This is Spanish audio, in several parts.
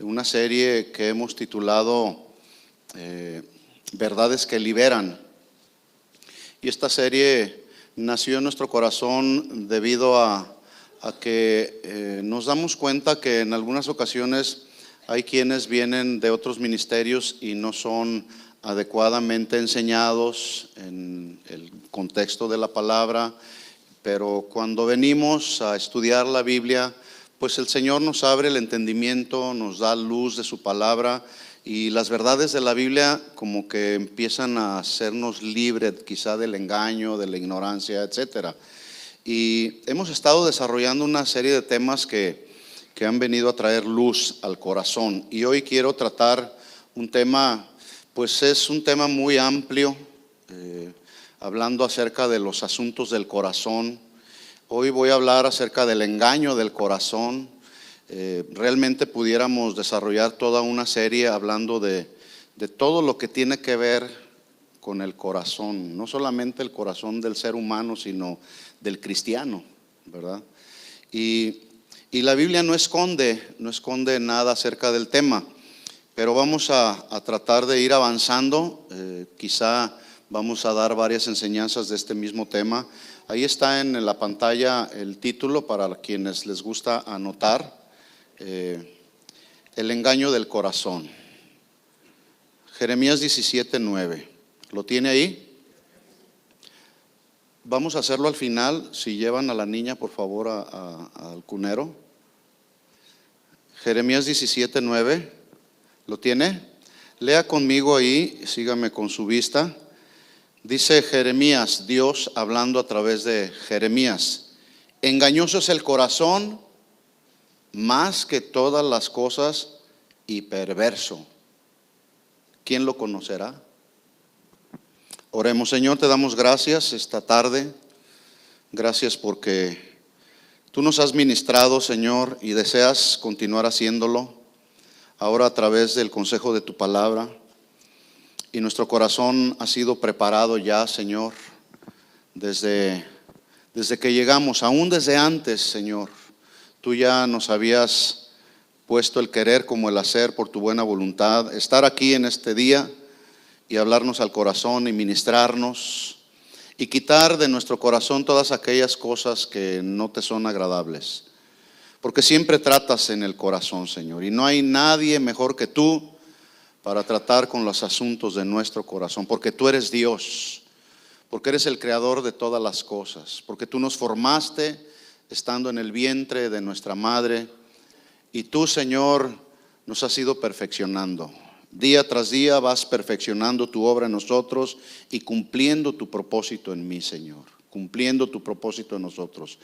una serie que hemos titulado Verdades que Liberan. Y esta serie nació en nuestro corazón debido a que nos damos cuenta que en algunas ocasiones hay quienes vienen de otros ministerios y no son adecuadamente enseñados en el contexto de la palabra, pero cuando venimos a estudiar la Biblia, pues el Señor nos abre el entendimiento, nos da luz de su palabra y las verdades de la Biblia como que empiezan a hacernos libres quizá del engaño, de la ignorancia, etcétera. Y hemos estado desarrollando una serie de temas que han venido a traer luz al corazón. Y hoy quiero tratar un tema, pues es un tema muy amplio, hablando acerca de los asuntos del corazón. Hoy voy a hablar acerca del engaño del corazón. Realmente pudiéramos desarrollar toda una serie hablando de todo lo que tiene que ver con el corazón, no solamente el corazón del ser humano, sino del cristiano, ¿verdad? Y la Biblia no esconde nada acerca del tema, pero vamos a tratar de ir avanzando. Quizá vamos a dar varias enseñanzas de este mismo tema. Ahí está en la pantalla el título para quienes les gusta anotar, el engaño del corazón. Jeremías 17:9. ¿Lo tiene ahí? Vamos a hacerlo al final. Si llevan a la niña, por favor, al cunero. Jeremías 17:9. ¿Lo tiene? Lea conmigo ahí, sígame con su vista. Dice Jeremías, Dios hablando a través de Jeremías: engañoso es el corazón más que todas las cosas y perverso. ¿Quién lo conocerá? Oremos. Señor, te damos gracias esta tarde. Gracias porque tú nos has ministrado, Señor, y deseas continuar haciéndolo ahora a través del consejo de tu palabra. Y nuestro corazón ha sido preparado ya, Señor, desde que llegamos, aún desde antes, Señor. Tú ya nos habías puesto el querer como el hacer por tu buena voluntad. Estar aquí en este día y hablarnos al corazón y ministrarnos y quitar de nuestro corazón todas aquellas cosas que no te son agradables. Porque siempre tratas en el corazón, Señor, y no hay nadie mejor que tú para tratar con los asuntos de nuestro corazón, porque tú eres Dios, porque eres el creador de todas las cosas, porque tú nos formaste estando en el vientre de nuestra madre, y tú, Señor, nos has ido perfeccionando. Día tras día vas perfeccionando tu obra en nosotros y cumpliendo tu propósito en mí, Señor, cumpliendo tu propósito en nosotros.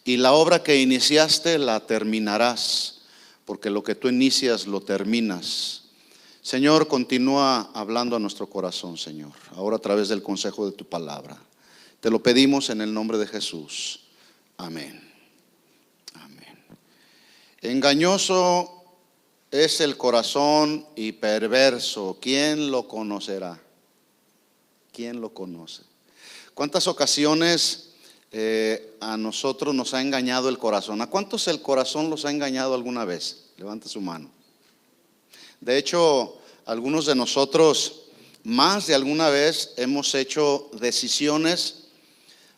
Y la obra que iniciaste la terminarás, porque lo que tú inicias lo terminas. Señor, continúa hablando a nuestro corazón, Señor, ahora a través del consejo de tu palabra. Te lo pedimos en el nombre de Jesús. Amén. Amén. Engañoso es el corazón y perverso. ¿Quién lo conocerá? ¿Quién lo conoce? ¿Cuántas ocasiones a nosotros nos ha engañado el corazón? ¿A cuántos el corazón los ha engañado alguna vez? Levante su mano. De hecho, algunos de nosotros más de alguna vez hemos hecho decisiones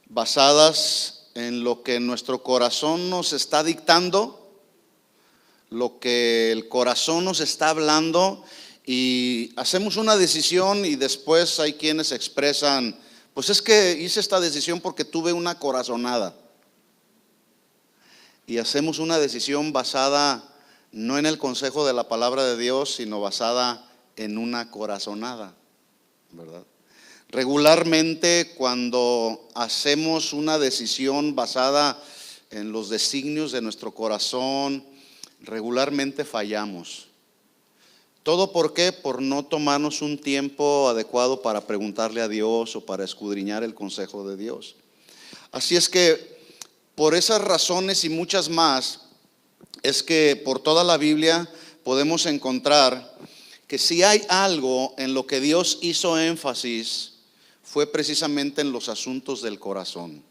basadas en lo que nuestro corazón nos está dictando, lo que el corazón nos está hablando, y hacemos una decisión y después hay quienes expresan: pues es que hice esta decisión porque tuve una corazonada. Y hacemos una decisión basada no en el consejo de la palabra de Dios, sino basada en una corazonada, ¿verdad? Regularmente cuando hacemos una decisión basada en los designios de nuestro corazón, regularmente fallamos. ¿Todo por qué? Por no tomarnos un tiempo adecuado para preguntarle a Dios o para escudriñar el consejo de Dios. Así es que por esas razones y muchas más es que por toda la Biblia podemos encontrar que si hay algo en lo que Dios hizo énfasis, fue precisamente en los asuntos del corazón.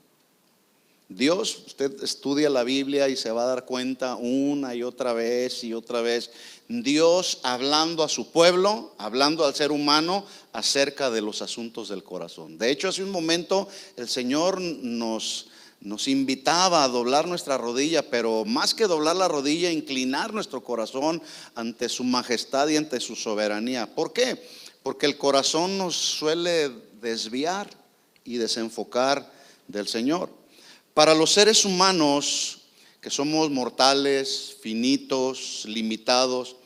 Dios, usted estudia la Biblia y se va a dar cuenta una y otra vez y otra vez, Dios hablando a su pueblo, hablando al ser humano acerca de los asuntos del corazón. De hecho, hace un momento el Señor nos invitaba a doblar nuestra rodilla, pero más que doblar la rodilla, inclinar nuestro corazón ante su majestad y ante su soberanía. ¿Por qué? Porque el corazón nos suele desviar y desenfocar del Señor. Para los seres humanos, que somos mortales, finitos, limitados,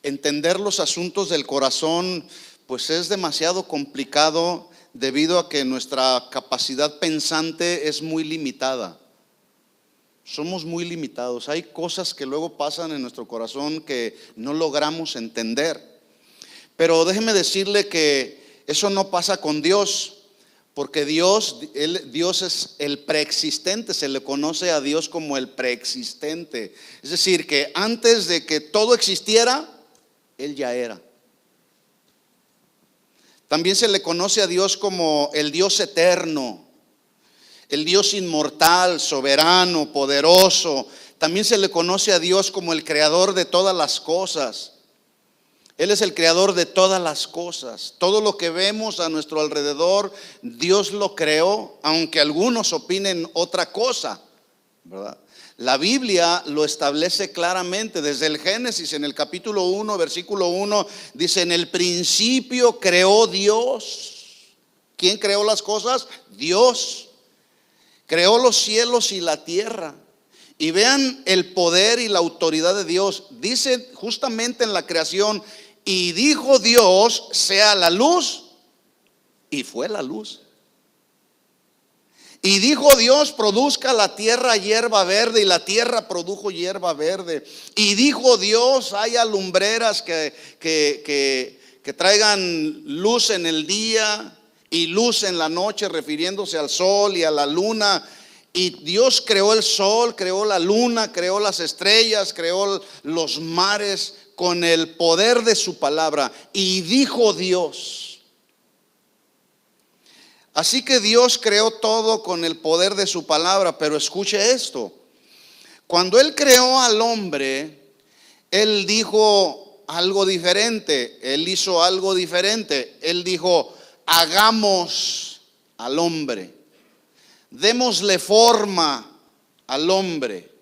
entender los asuntos del corazón pues es demasiado complicado, debido a que nuestra capacidad pensante es muy limitada. Somos muy limitados. Hay cosas que luego pasan en nuestro corazón que no logramos entender. Pero déjeme decirle que eso no pasa con Dios. Porque Dios es el preexistente, se le conoce a Dios como el preexistente. Es decir, que antes de que todo existiera, Él ya era. También se le conoce a Dios como el Dios eterno, el Dios inmortal, soberano, poderoso. También se le conoce a Dios como el creador de todas las cosas. Él es el creador de todas las cosas. Todo lo que vemos a nuestro alrededor, Dios lo creó, aunque algunos opinen otra cosa, ¿verdad? La Biblia lo establece claramente desde el Génesis, en el capítulo 1, versículo 1, dice: en el principio creó Dios. ¿Quién creó las cosas? Dios. Creó los cielos y la tierra. Y vean el poder y la autoridad de Dios. Dice justamente en la creación: y dijo Dios, sea la luz, y fue la luz. Y dijo Dios, produzca la tierra hierba verde, y la tierra produjo hierba verde. Y dijo Dios, haya lumbreras que traigan luz en el día y luz en la noche, refiriéndose al sol y a la luna. Y Dios creó el sol, creó la luna, creó las estrellas, creó los mares con el poder de su palabra. Y dijo Dios. Así que Dios creó todo con el poder de su palabra. Pero escuche esto: cuando Él creó al hombre, Él dijo algo diferente. Él hizo algo diferente. Él dijo: hagamos al hombre, démosle forma al hombre.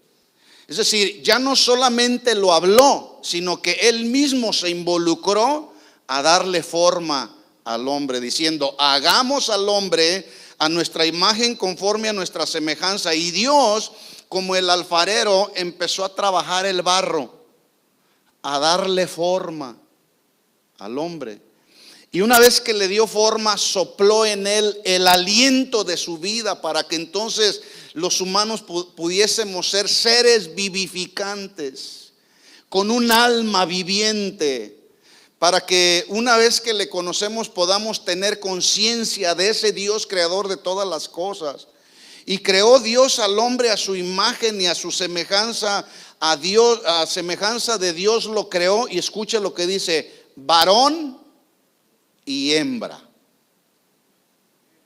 Es decir, ya no solamente lo habló, sino que Él mismo se involucró a darle forma al hombre, diciendo: hagamos al hombre a nuestra imagen, conforme a nuestra semejanza. Y Dios, como el alfarero, empezó a trabajar el barro, a darle forma al hombre. Y una vez que le dio forma, sopló en él el aliento de su vida, para que entonces los humanos pudiésemos ser seres vivificantes, con un alma viviente, para que una vez que le conocemos podamos tener conciencia de ese Dios creador de todas las cosas. Y creó Dios al hombre a su imagen y a su semejanza. A Dios, a semejanza de Dios lo creó. Y escuche lo que dice: varón y hembra.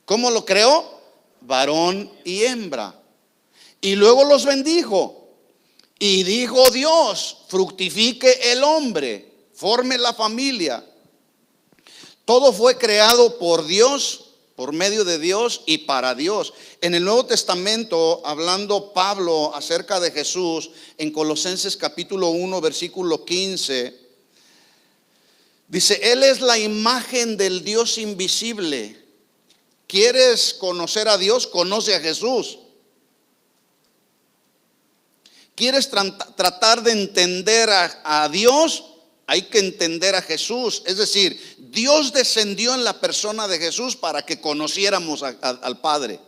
¿Cómo lo creó? Varón y hembra. Y luego los bendijo. Y dijo Dios: fructifique el hombre, forme la familia. Todo fue creado por Dios, por medio de Dios y para Dios. En el Nuevo Testamento, hablando Pablo acerca de Jesús, en Colosenses capítulo 1, versículo 15, dice: Él es la imagen del Dios invisible. ¿Quieres conocer a Dios? Conoce a Jesús. ¿Quieres tratar de entender a Dios? Hay que entender a Jesús. Es decir, Dios descendió en la persona de Jesús para que conociéramos al Padre.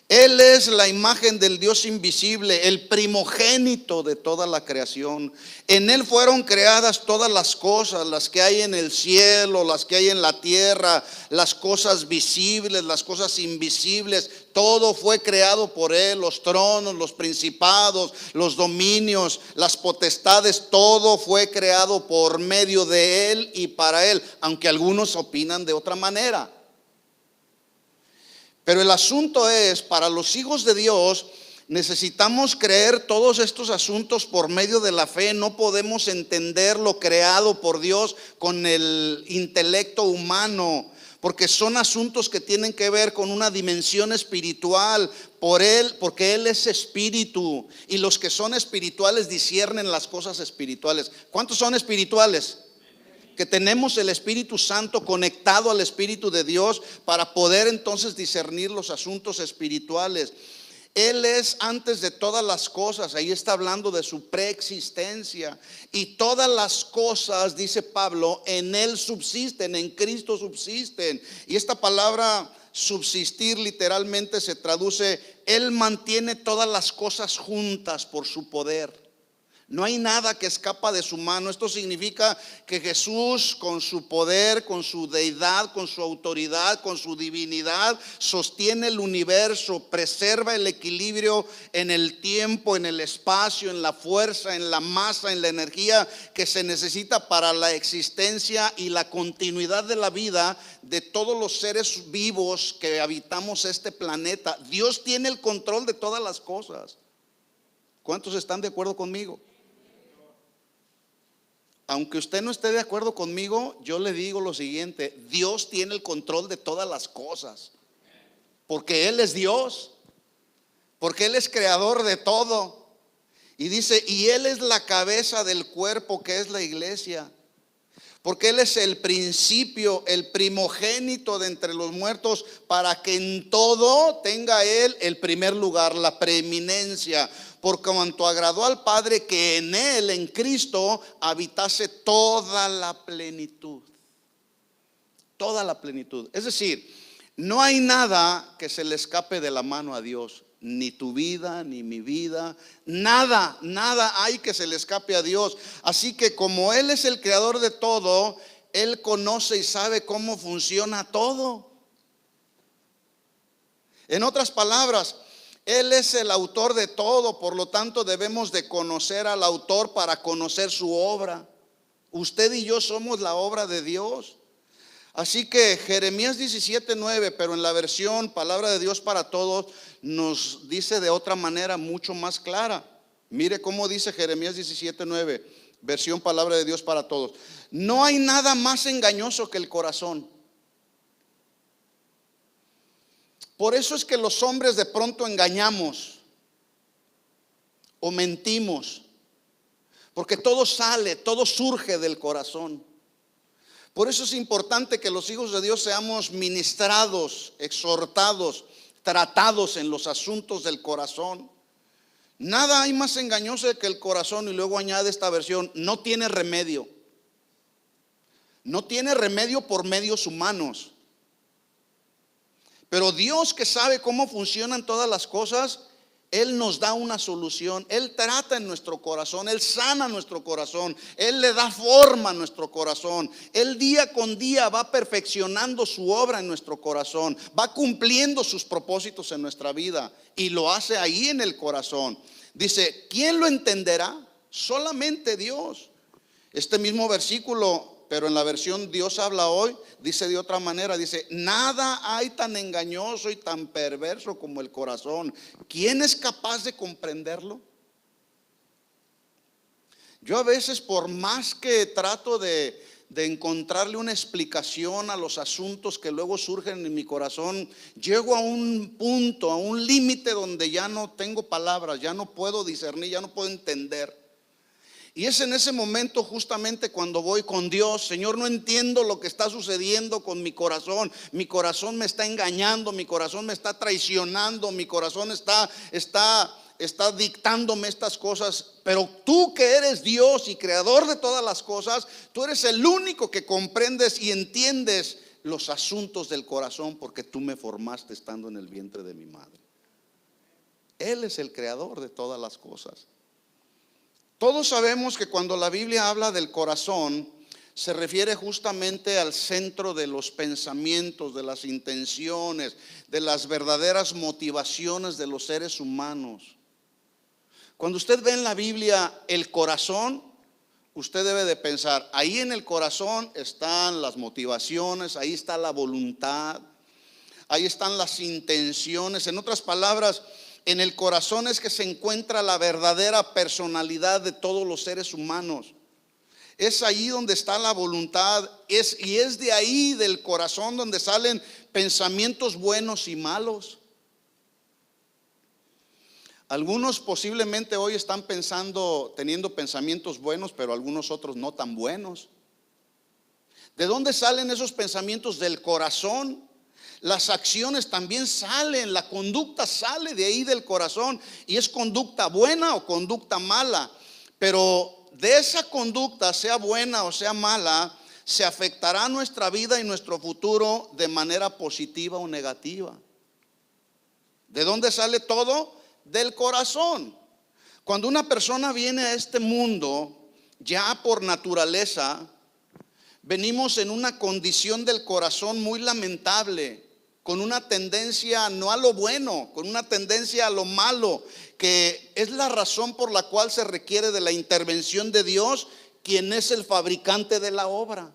Él es la imagen del Dios invisible, el primogénito de toda la creación. En Él fueron creadas todas las cosas, las que hay en el cielo, las que hay en la tierra, las cosas visibles, las cosas invisibles. Todo fue creado por Él: los tronos, los principados, los dominios, las potestades. Todo fue creado por medio de Él y para Él, aunque algunos opinan de otra manera. Pero el asunto es, para los hijos de Dios, necesitamos creer todos estos asuntos por medio de la fe. No podemos entender lo creado por Dios con el intelecto humano, porque son asuntos que tienen que ver con una dimensión espiritual por Él, porque Él es espíritu, y los que son espirituales disciernen las cosas espirituales. ¿Cuántos son espirituales? Que tenemos el Espíritu Santo conectado al Espíritu de Dios para poder entonces discernir los asuntos espirituales. Él es antes de todas las cosas. Ahí está hablando de su preexistencia. Y todas las cosas, dice Pablo, en Él subsisten, en Cristo subsisten. Y esta palabra subsistir literalmente se traduce: Él mantiene todas las cosas juntas por su poder. No hay nada que escapa de su mano. Esto significa que Jesús, con su poder, con su deidad, con su autoridad, con su divinidad, sostiene el universo, preserva el equilibrio en el tiempo, en el espacio, en la fuerza, en la masa, en la energía que se necesita para la existencia y la continuidad de la vida de todos los seres vivos que habitamos este planeta. Dios tiene el control de todas las cosas. ¿Cuántos están de acuerdo conmigo? Aunque usted no esté de acuerdo conmigo, yo le digo lo siguiente: Dios tiene el control de todas las cosas, porque Él es Dios, porque Él es creador de todo. Y dice, y Él es la cabeza del cuerpo, que es la iglesia, porque Él es el principio, el primogénito de entre los muertos, para que en todo tenga Él el primer lugar, la preeminencia. Por cuanto agradó al Padre que en Él, en Cristo, habitase toda la plenitud. Toda la plenitud. Es decir, no hay nada que se le escape de la mano a Dios. Ni tu vida, ni mi vida. Nada hay que se le escape a Dios. Así que como Él es el creador de todo, Él conoce y sabe cómo funciona todo. En otras palabras, Él es el autor de todo, por lo tanto debemos de conocer al autor para conocer su obra. Usted y yo somos la obra de Dios. Así que Jeremías 17:9, pero en la versión Palabra de Dios para Todos, nos dice de otra manera mucho más clara. Mire cómo dice Jeremías 17:9, versión Palabra de Dios para Todos: no hay nada más engañoso que el corazón. Por eso es que los hombres de pronto engañamos o mentimos, porque todo sale, todo surge del corazón. Por eso es importante que los hijos de Dios seamos ministrados, exhortados, tratados en los asuntos del corazón. Nada hay más engañoso que el corazón. Y luego añade esta versión: no tiene remedio. No tiene remedio por medios humanos. Pero Dios, que sabe cómo funcionan todas las cosas, Él nos da una solución. Él trata en nuestro corazón, Él sana nuestro corazón, Él le da forma a nuestro corazón. Él día con día va perfeccionando su obra en nuestro corazón, va cumpliendo sus propósitos en nuestra vida, y lo hace ahí en el corazón. Dice, ¿quién lo entenderá? Solamente Dios. Este mismo versículo, pero en la versión Dios habla hoy, dice de otra manera. Dice, nada hay tan engañoso y tan perverso como el corazón. ¿Quién es capaz de comprenderlo? Yo a veces, por más que trato de encontrarle una explicación a los asuntos que luego surgen en mi corazón, llego a un punto, a un límite donde ya no tengo palabras, ya no puedo discernir, ya no puedo entender. Y es en ese momento justamente cuando voy con Dios. Señor, no entiendo lo que está sucediendo con mi corazón. Mi corazón me está engañando, mi corazón me está traicionando, mi corazón está dictándome estas cosas. Pero tú, que eres Dios y creador de todas las cosas, tú eres el único que comprendes y entiendes los asuntos del corazón, porque tú me formaste estando en el vientre de mi madre. Él es el creador de todas las cosas. Todos sabemos que cuando la Biblia habla del corazón, se refiere justamente al centro de los pensamientos, de las intenciones, de las verdaderas motivaciones de los seres humanos. Cuando usted ve en la Biblia el corazón, usted debe de pensar, ahí en el corazón están las motivaciones, ahí está la voluntad, ahí están las intenciones. En otras palabras, en el corazón es que se encuentra la verdadera personalidad de todos los seres humanos. Es ahí donde está la voluntad, y es de ahí, del corazón, donde salen pensamientos buenos y malos. Algunos posiblemente hoy están teniendo pensamientos buenos, pero algunos otros no tan buenos. ¿De dónde salen esos pensamientos? Del corazón. Las acciones también salen, la conducta sale de ahí, del corazón, y es conducta buena o conducta mala. Pero de esa conducta, sea buena o sea mala, se afectará nuestra vida y nuestro futuro de manera positiva o negativa. ¿De dónde sale todo? Del corazón. Cuando una persona viene a este mundo, ya por naturaleza, venimos en una condición del corazón muy lamentable, con una tendencia no a lo bueno, con una tendencia a lo malo, que es la razón por la cual se requiere de la intervención de Dios, quien es el fabricante de la obra.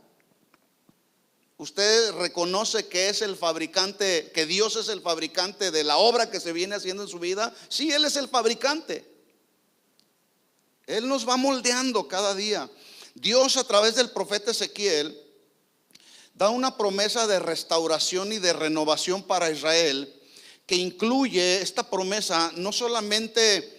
¿Usted reconoce que es el fabricante, que Dios es el fabricante de la obra que se viene haciendo en su vida? Sí, Él es el fabricante. Él nos va moldeando cada día. Dios, a través del profeta Ezequiel, da una promesa de restauración y de renovación para Israel, que incluye, esta promesa no solamente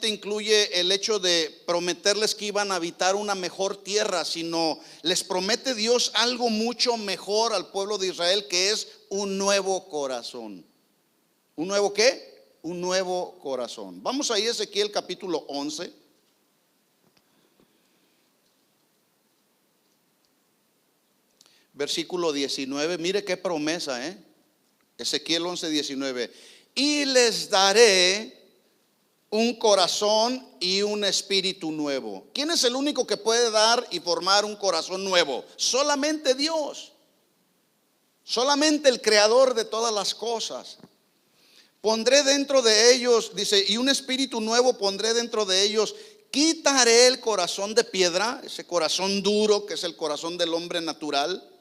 incluye el hecho de prometerles que iban a habitar una mejor tierra, sino les promete Dios algo mucho mejor al pueblo de Israel, que es un nuevo corazón. ¿Un nuevo qué? Un nuevo corazón. Vamos ahí a Ezequiel capítulo 11. Versículo 19, mire qué promesa, Ezequiel 11, 19. Y les daré un corazón y un espíritu nuevo. ¿Quién es el único que puede dar y formar un corazón nuevo? Solamente Dios. Solamente el creador de todas las cosas. Pondré dentro de ellos, dice, y un espíritu nuevo pondré dentro de ellos. Quitaré el corazón de piedra, ese corazón duro que es el corazón del hombre natural.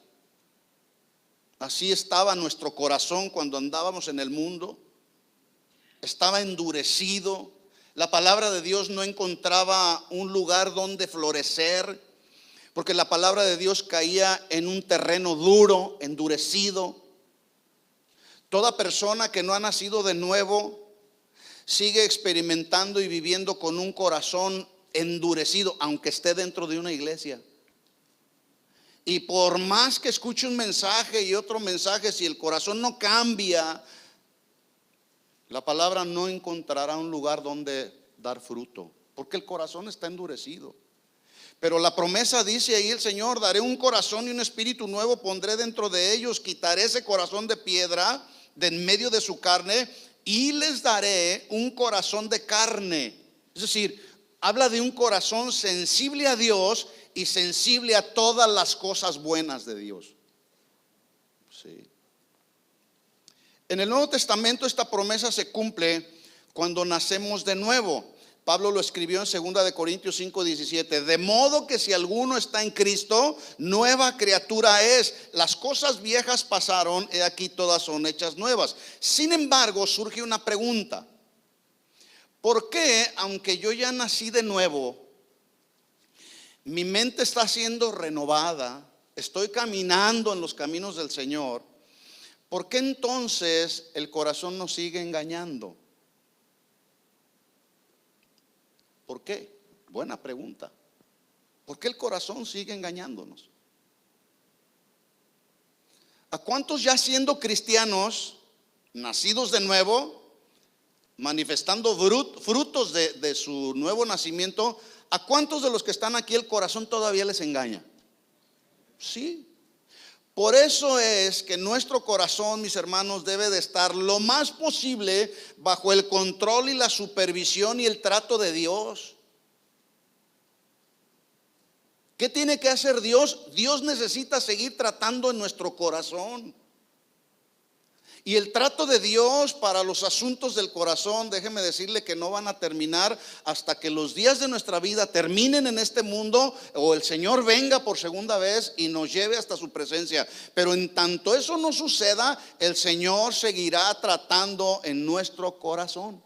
Así estaba nuestro corazón cuando andábamos en el mundo. Estaba endurecido. La palabra de Dios no encontraba un lugar donde florecer, porque la palabra de Dios caía en un terreno duro, endurecido. Toda persona que no ha nacido de nuevo sigue experimentando y viviendo con un corazón endurecido, aunque esté dentro de una iglesia. Y por más que escuche un mensaje y otro mensaje, si el corazón no cambia, la palabra no encontrará un lugar donde dar fruto, porque el corazón está endurecido. Pero la promesa dice ahí el Señor: daré un corazón y un espíritu nuevo pondré dentro de ellos, quitaré ese corazón de piedra de en medio de su carne y les daré un corazón de carne. Es decir, habla de un corazón sensible a Dios y sensible a todas las cosas buenas de Dios. Sí. En el Nuevo Testamento esta promesa se cumple cuando nacemos de nuevo. Pablo lo escribió en 2 Corintios 5:17. De modo que si alguno está en Cristo, nueva criatura es. Las cosas viejas pasaron, he aquí todas son hechas nuevas. Sin embargo, surge una pregunta. ¿Por qué, aunque yo ya nací de nuevo, mi mente está siendo renovada, estoy caminando en los caminos del Señor, por qué entonces el corazón nos sigue engañando? ¿Por qué? Buena pregunta. ¿Por qué el corazón sigue engañándonos? ¿A cuántos ya siendo cristianos, nacidos de nuevo, manifestando frutos de su nuevo nacimiento, a cuántos de los que están aquí el corazón todavía les engaña? Sí. Por eso es que nuestro corazón, mis hermanos, debe de estar lo más posible bajo el control y la supervisión y el trato de Dios. ¿Qué tiene que hacer Dios? Dios necesita seguir tratando en nuestro corazón. Y el trato de Dios para los asuntos del corazón, déjeme decirle que no van a terminar hasta que los días de nuestra vida terminen en este mundo o el Señor venga por segunda vez y nos lleve hasta su presencia. Pero en tanto eso no suceda, el Señor seguirá tratando en nuestro corazón.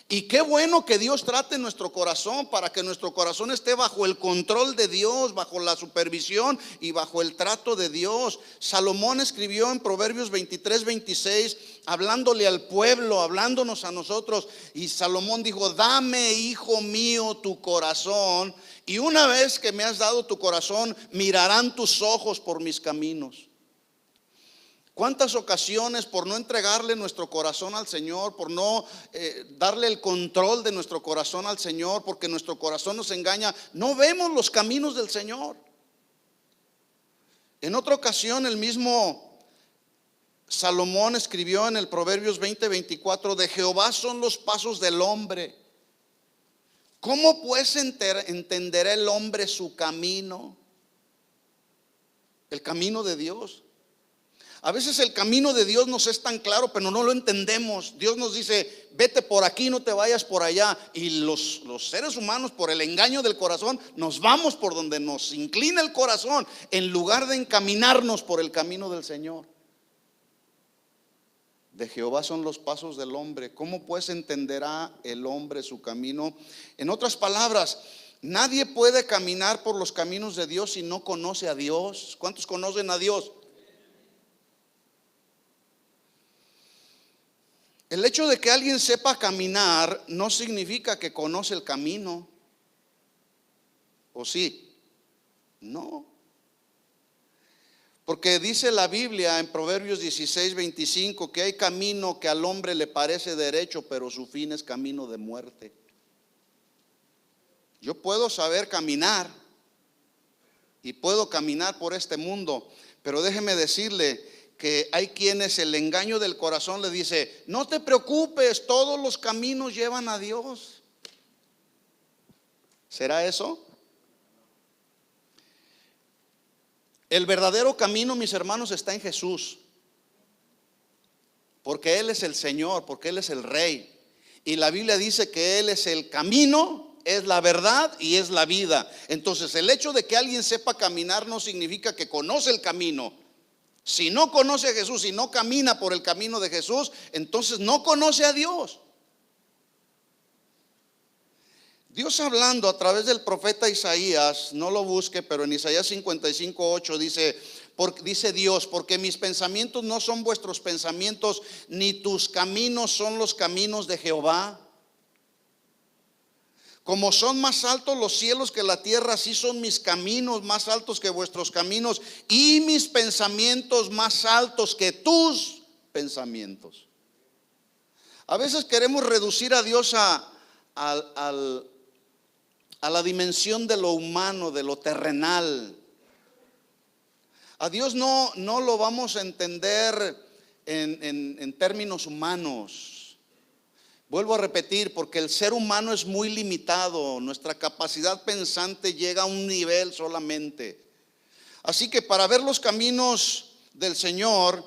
Y qué bueno que Dios trate nuestro corazón para que nuestro corazón esté bajo el control de Dios, bajo la supervisión y bajo el trato de Dios. Salomón escribió en Proverbios 23-26, hablándole al pueblo, hablándonos a nosotros. Y Salomón dijo: dame, hijo mío, tu corazón, y una vez que me has dado tu corazón, mirarán tus ojos por mis caminos. ¿Cuántas ocasiones por no entregarle nuestro corazón al Señor, por no darle el control de nuestro corazón al Señor, porque nuestro corazón nos engaña, no vemos los caminos del Señor? En otra ocasión el mismo Salomón escribió en el Proverbios 20-24: de Jehová son los pasos del hombre. ¿Cómo pues entenderá el hombre su camino? El camino de Dios. A veces el camino de Dios nos es tan claro, pero no lo entendemos. Dios nos dice: vete por aquí, no te vayas por allá. Y los seres humanos, por el engaño del corazón, nos vamos por donde nos inclina el corazón, en lugar de encaminarnos por el camino del Señor. De Jehová son los pasos del hombre. ¿Cómo pues entenderá el hombre su camino? En otras palabras, nadie puede caminar por los caminos de Dios si no conoce a Dios. ¿Cuántos conocen a Dios? El hecho de que alguien sepa caminar no significa que conoce el camino. ¿O sí? No. Porque dice la Biblia en Proverbios 16-25 que hay camino que al hombre le parece derecho, pero su fin es camino de muerte. Yo puedo saber caminar y puedo caminar por este mundo, pero déjeme decirle que hay quienes el engaño del corazón le dice: no te preocupes, todos los caminos llevan a Dios. ¿Será eso? El verdadero camino, mis hermanos, está en Jesús, porque Él es el Señor, porque Él es el Rey. Y la Biblia dice que Él es el camino, es la verdad y es la vida. Entonces el hecho de que alguien sepa caminar no significa que conoce el camino. Si no conoce a Jesús y no camina por el camino de Jesús, entonces no conoce a Dios. Dios hablando a través del profeta Isaías, no lo busque, pero en Isaías 55:8 dice Dios: porque mis pensamientos no son vuestros pensamientos, ni tus caminos son los caminos de Jehová. Como son más altos los cielos que la tierra, así son mis caminos más altos que vuestros caminos, y mis pensamientos más altos que tus pensamientos. A veces queremos reducir a Dios a la dimensión de lo humano, de lo terrenal. A Dios no lo vamos a entender en términos humanos. Vuelvo a repetir, porque el ser humano es muy limitado, nuestra capacidad pensante llega a un nivel solamente. Así que para ver los caminos del Señor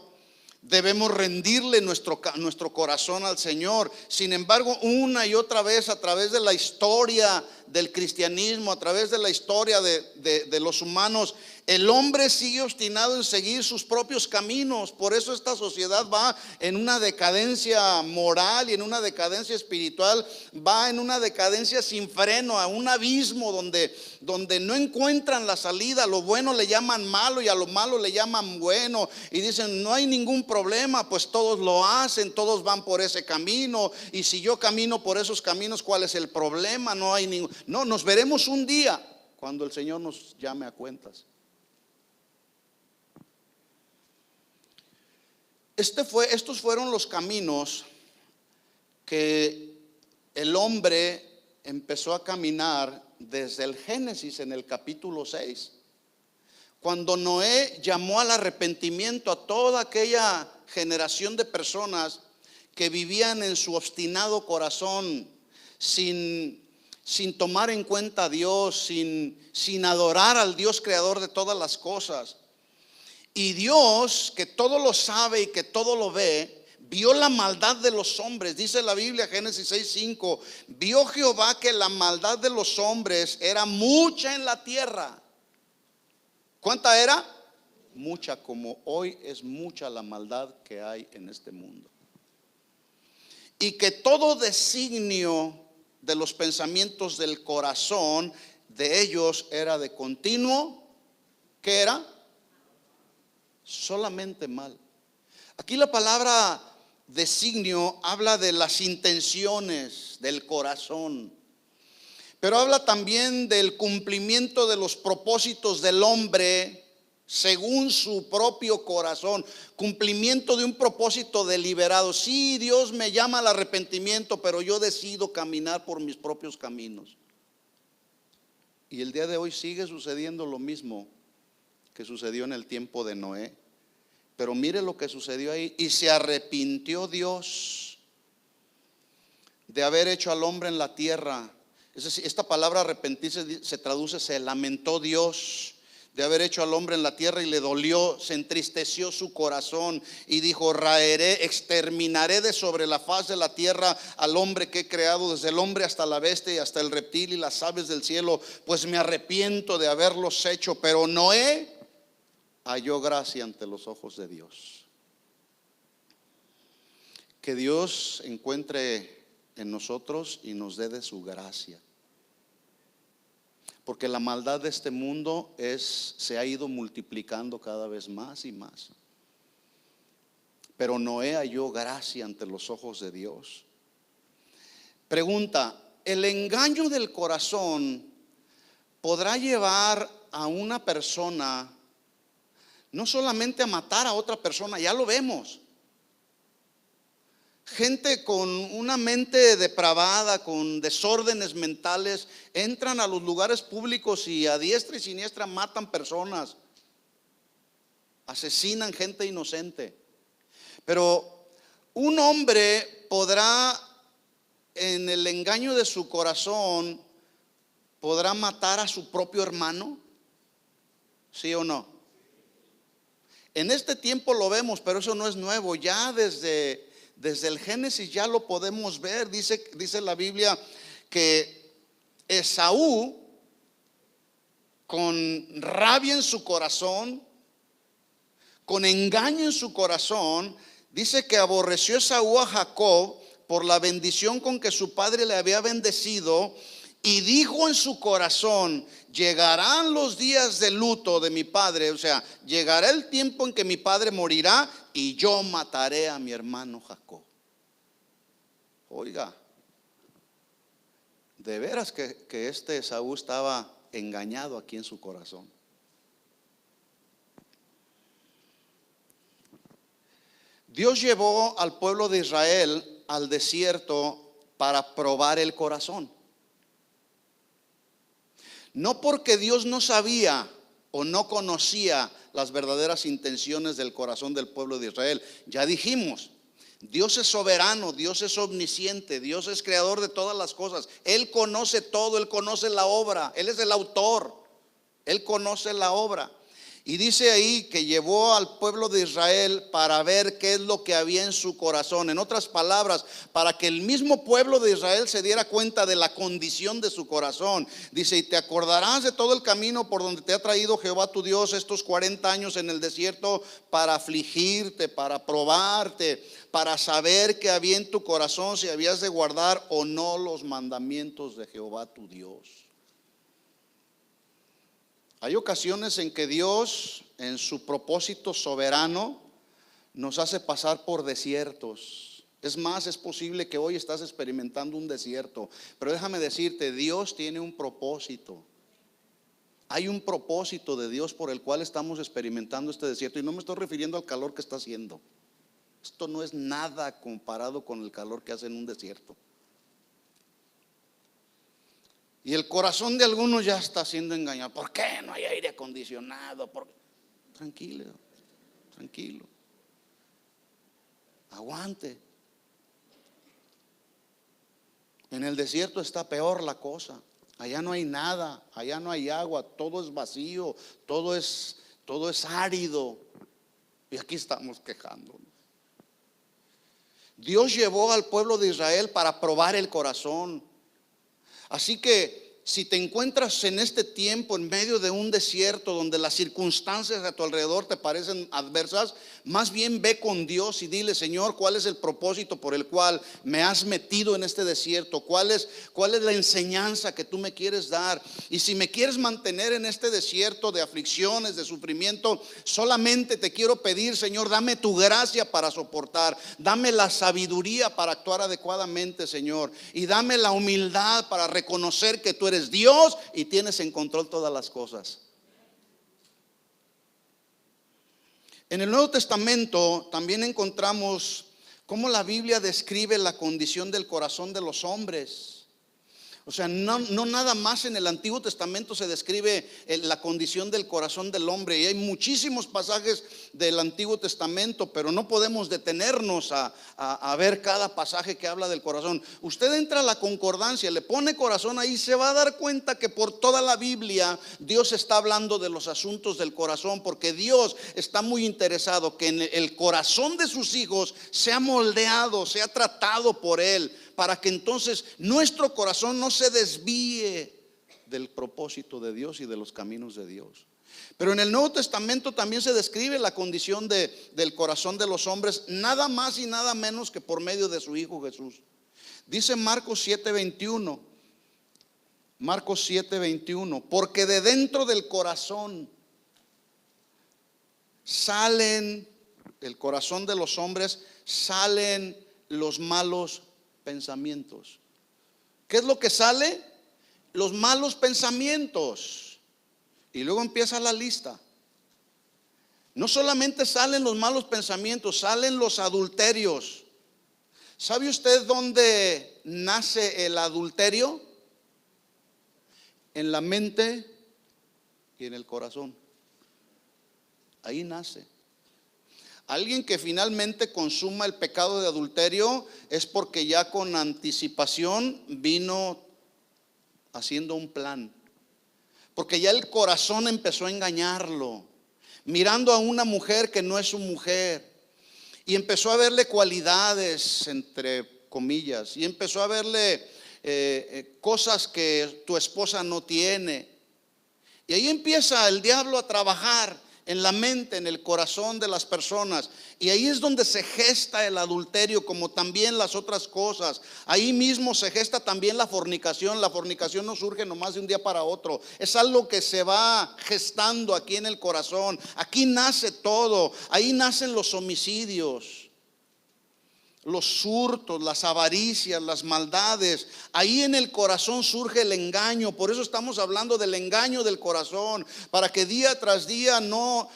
debemos rendirle nuestro corazón al Señor. Sin embargo, una y otra vez, a través de la historia del cristianismo, a través de la historia de los humanos, el hombre sigue obstinado en seguir sus propios caminos. Por eso esta sociedad va en una decadencia moral y en una decadencia espiritual, va en una decadencia sin freno, a un abismo donde no encuentran la salida. A lo bueno le llaman malo y a lo malo le llaman bueno, y dicen: no hay ningún problema, pues todos lo hacen, todos van por ese camino, y si yo camino por esos caminos, ¿cuál es el problema? No hay ningún. No, nos veremos un día cuando el Señor nos llame a cuentas. Estos fueron los caminos que el hombre empezó a caminar desde el Génesis, en el capítulo 6. Cuando Noé llamó al arrepentimiento a toda aquella generación de personas que vivían en su obstinado corazón, sin tomar en cuenta a Dios, sin adorar al Dios creador de todas las cosas. Y Dios, que todo lo sabe y que todo lo ve, vio la maldad de los hombres. Dice la Biblia, Génesis 6:5, vio Jehová que la maldad de los hombres era mucha en la tierra. ¿Cuánta era? Mucha, como hoy es mucha la maldad que hay en este mundo. Y que todo designio de los pensamientos del corazón de ellos era de continuo, ¿qué era? Solamente mal. Aquí la palabra designio habla de las intenciones del corazón, pero habla también del cumplimiento de los propósitos del hombre según su propio corazón, cumplimiento de un propósito deliberado. Sí, Dios me llama al arrepentimiento, pero yo decido caminar por mis propios caminos. Y el día de hoy sigue sucediendo lo mismo que sucedió en el tiempo de Noé. Pero mire lo que sucedió ahí. Y se arrepintió Dios de haber hecho al hombre en la tierra. Es decir, esta palabra arrepentirse se traduce, se lamentó Dios de haber hecho al hombre en la tierra, y le dolió, se entristeció su corazón y dijo: raeré, exterminaré de sobre la faz de la tierra al hombre que he creado, desde el hombre hasta la bestia y hasta el reptil y las aves del cielo, pues me arrepiento de haberlos hecho. Pero Noé halló gracia ante los ojos de Dios. Que Dios encuentre en nosotros y nos dé de su gracia, porque la maldad de este mundo se ha ido multiplicando cada vez más y más. Pero Noé halló gracia ante los ojos de Dios. Pregunta: ¿el engaño del corazón podrá llevar a una persona no solamente a matar a otra persona? Ya lo vemos. Gente con una mente depravada, con desórdenes mentales, entran a los lugares públicos y a diestra y siniestra matan personas, asesinan gente inocente. Pero un hombre podrá, en el engaño de su corazón, podrá matar a su propio hermano, ¿sí o no? En este tiempo lo vemos, pero eso no es nuevo. Ya desde el Génesis ya lo podemos ver. Dice la Biblia que Esaú, con rabia en su corazón, con engaño en su corazón, dice que aborreció Esaú a Jacob por la bendición con que su padre le había bendecido, y dijo en su corazón: llegarán los días de luto de mi padre, o sea, llegará el tiempo en que mi padre morirá y yo mataré a mi hermano Jacob. Oiga, de veras que este Esaú estaba engañado aquí en su corazón. Dios llevó al pueblo de Israel al desierto para probar el corazón. No porque Dios no sabía o no conocía las verdaderas intenciones del corazón del pueblo de Israel. Ya dijimos, Dios es soberano, Dios es omnisciente, Dios es creador de todas las cosas. Él conoce todo, Él conoce la obra, Él es el autor, Él conoce la obra. Y dice ahí que llevó al pueblo de Israel para ver qué es lo que había en su corazón. En otras palabras, para que el mismo pueblo de Israel se diera cuenta de la condición de su corazón. Dice: y te acordarás de todo el camino por donde te ha traído Jehová tu Dios estos 40 años en el desierto, para afligirte, para probarte, para saber qué había en tu corazón, si habías de guardar o no los mandamientos de Jehová tu Dios. Hay ocasiones en que Dios, en su propósito soberano, nos hace pasar por desiertos. Es más, es posible que hoy estás experimentando un desierto, pero déjame decirte, Dios tiene un propósito. Hay un propósito de Dios por el cual estamos experimentando este desierto, y no me estoy refiriendo al calor que está haciendo. Esto no es nada comparado con el calor que hace en un desierto. Y el corazón de algunos ya está siendo engañado. ¿Por qué no hay aire acondicionado? Tranquilo, tranquilo. Aguante. En el desierto está peor la cosa. Allá no hay nada, allá no hay agua, todo es vacío, todo es árido. Y aquí estamos quejándonos. Dios llevó al pueblo de Israel para probar el corazón. Así que si te encuentras en este tiempo en medio de un desierto donde las circunstancias a tu alrededor te parecen adversas, más bien ve con Dios y dile: Señor, ¿cuál es el propósito por el cual me has metido en este desierto? ¿Cuál es la enseñanza que tú me quieres dar? Y si me quieres mantener en este desierto de aflicciones, de sufrimiento, solamente te quiero pedir, Señor, dame tu gracia para soportar, dame la sabiduría para actuar adecuadamente, Señor, y dame la humildad para reconocer que tú eres Dios y tienes en control todas las cosas. En el Nuevo Testamento también encontramos cómo la Biblia describe la condición del corazón de los hombres. O sea, no nada más en el Antiguo Testamento se describe la condición del corazón del hombre. Y hay muchísimos pasajes del Antiguo Testamento, pero no podemos detenernos a ver cada pasaje que habla del corazón. Usted entra a la concordancia, le pone corazón ahí, se va a dar cuenta que por toda la Biblia Dios está hablando de los asuntos del corazón, porque Dios está muy interesado que en el corazón de sus hijos sea moldeado, sea tratado por Él, para que entonces nuestro corazón no se desvíe del propósito de Dios y de los caminos de Dios. Pero en el Nuevo Testamento también se describe la condición del corazón de los hombres, nada más y nada menos que por medio de su Hijo Jesús. Dice Marcos 7:21, Marcos 7:21, porque de dentro del corazón el corazón de los hombres, salen los malos pensamientos. ¿Qué es lo que sale? Los malos pensamientos. Y luego empieza la lista. No solamente salen los malos pensamientos, salen los adulterios. ¿Sabe usted dónde nace el adulterio? En la mente y en el corazón. Ahí nace. Alguien que finalmente consuma el pecado de adulterio es porque ya con anticipación vino haciendo un plan, porque ya el corazón empezó a engañarlo, mirando a una mujer que no es su mujer, y empezó a verle cualidades, entre comillas, y empezó a verle cosas que tu esposa no tiene. Y ahí empieza el diablo a trabajar en la mente, en el corazón de las personas. Y ahí es donde se gesta el adulterio, como también las otras cosas. Ahí mismo se gesta también la fornicación. La fornicación no surge nomás de un día para otro. Es algo que se va gestando aquí en el corazón. Aquí nace todo. Ahí nacen los homicidios, los hurtos, las avaricias, las maldades. Ahí en el corazón surge el engaño. Por eso estamos hablando del engaño del corazón, para que día tras día no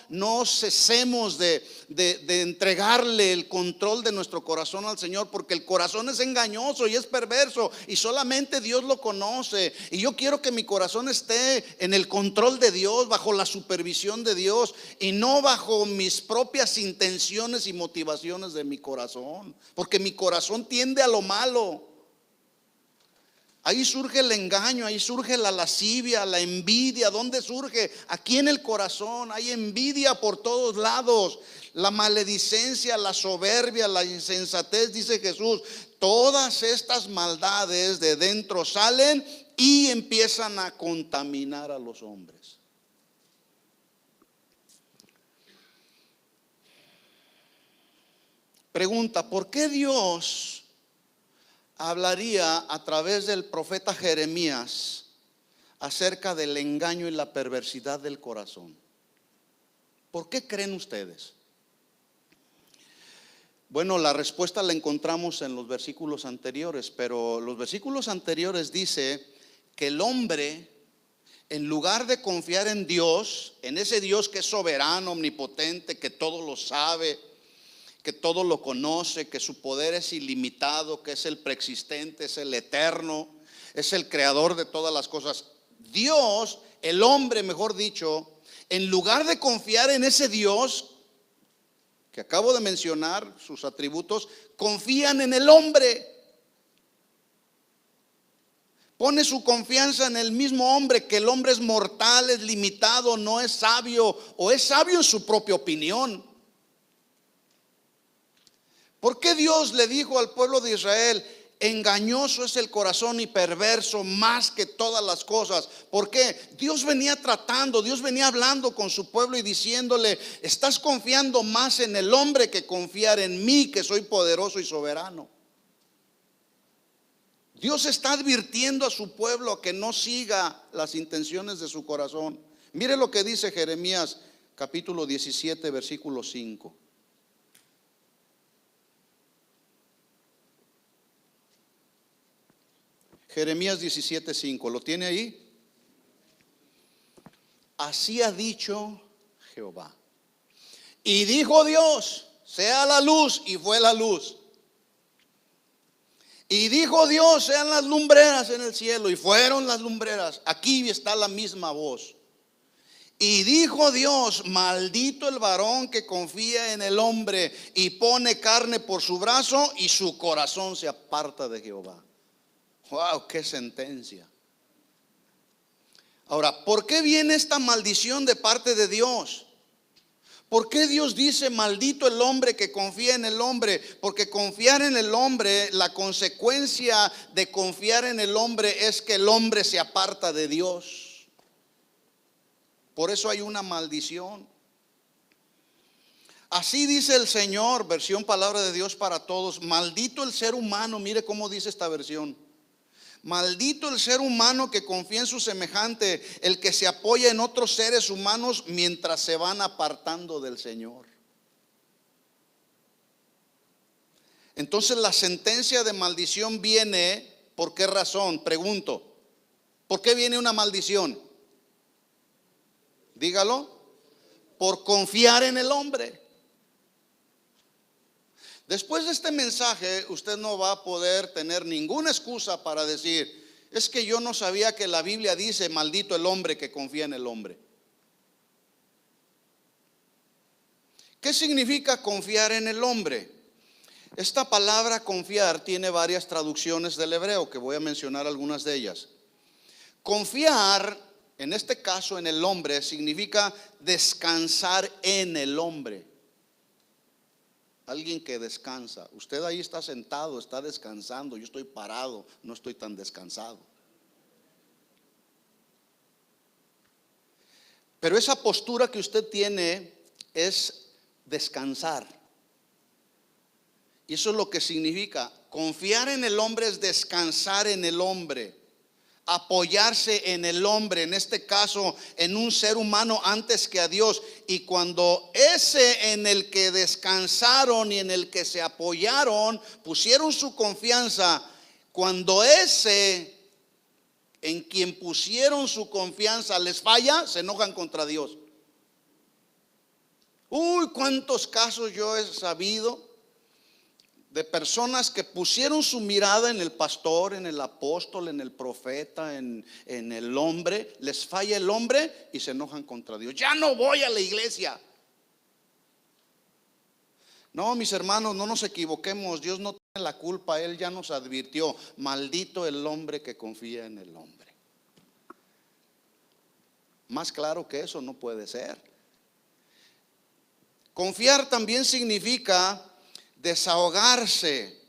cesemos de entregarle el control de nuestro corazón al Señor, porque el corazón es engañoso y es perverso y solamente Dios lo conoce. Y yo quiero que mi corazón esté en el control de Dios, bajo la supervisión de Dios, y no bajo mis propias intenciones y motivaciones de mi corazón, porque mi corazón tiende a lo malo. Ahí surge el engaño, ahí surge la lascivia, la envidia. ¿Dónde surge? Aquí en el corazón. Hay envidia por todos lados, la maledicencia, la soberbia, la insensatez, dice Jesús. Todas estas maldades de dentro salen y empiezan a contaminar a los hombres. Pregunta: ¿por qué Dios hablaría a través del profeta Jeremías acerca del engaño y la perversidad del corazón? ¿Por qué creen ustedes? Bueno, la respuesta la encontramos en los versículos anteriores, pero los versículos anteriores dice que el hombre, en lugar de confiar en Dios, en ese Dios que es soberano, omnipotente, que todo lo sabe, que todo lo conoce, que su poder es ilimitado, que es el preexistente, es el eterno, es el creador de todas las cosas. Dios, el hombre, mejor dicho, en lugar de confiar en ese Dios que acabo de mencionar, sus atributos, confían en el hombre. Pone su confianza en el mismo hombre, que el hombre es mortal, es limitado, no es sabio, o es sabio en su propia opinión. ¿Por qué Dios le dijo al pueblo de Israel: engañoso es el corazón y perverso más que todas las cosas? ¿Por qué? Dios venía tratando, Dios venía hablando con su pueblo y diciéndole: estás confiando más en el hombre que confiar en mí, que soy poderoso y soberano. Dios está advirtiendo a su pueblo que no siga las intenciones de su corazón. Mire lo que dice Jeremías capítulo 17 versículo 5. Jeremías 17:5, ¿lo tiene ahí? Así ha dicho Jehová. Y dijo Dios: sea la luz, y fue la luz. Y dijo Dios: sean las lumbreras en el cielo, y fueron las lumbreras. Aquí está la misma voz. Y dijo Dios: maldito el varón que confía en el hombre y pone carne por su brazo, y su corazón se aparta de Jehová. Wow, qué sentencia. Ahora, ¿por qué viene esta maldición de parte de Dios? ¿Por qué Dios dice: maldito el hombre que confía en el hombre? Porque confiar en el hombre, la consecuencia de confiar en el hombre es que el hombre se aparta de Dios. Por eso hay una maldición. Así dice el Señor, versión Palabra de Dios para Todos: maldito el ser humano. Mire cómo dice esta versión: maldito el ser humano que confía en su semejante, el que se apoya en otros seres humanos mientras se van apartando del Señor. Entonces la sentencia de maldición viene, ¿por qué razón? Pregunto, ¿por qué viene una maldición? Dígalo. Por confiar en el hombre. Después de este mensaje, usted no va a poder tener ninguna excusa para decir: es que yo no sabía que la Biblia dice: maldito el hombre que confía en el hombre. ¿Qué significa confiar en el hombre? Esta palabra confiar tiene varias traducciones del hebreo, que voy a mencionar algunas de ellas. Confiar, en este caso en el hombre, significa descansar en el hombre. Alguien que descansa. Usted ahí está sentado, está descansando. Yo estoy parado, no estoy tan descansado. Pero esa postura que usted tiene es descansar. Y eso es lo que significa. Confiar en el hombre es descansar en el hombre, apoyarse en el hombre, en este caso en un ser humano antes que a Dios. Y cuando ese en el que descansaron y en el que se apoyaron, pusieron su confianza, cuando ese en quien pusieron su confianza les falla, se enojan contra Dios. Uy, cuántos casos yo he sabido de personas que pusieron su mirada en el pastor, en el apóstol, en el profeta, en el hombre. Les falla el hombre y se enojan contra Dios. Ya no voy a la iglesia. No, mis hermanos, no nos equivoquemos. Dios no tiene la culpa. Él ya nos advirtió: maldito el hombre que confía en el hombre. Más claro que eso no puede ser. Confiar también significa desahogarse.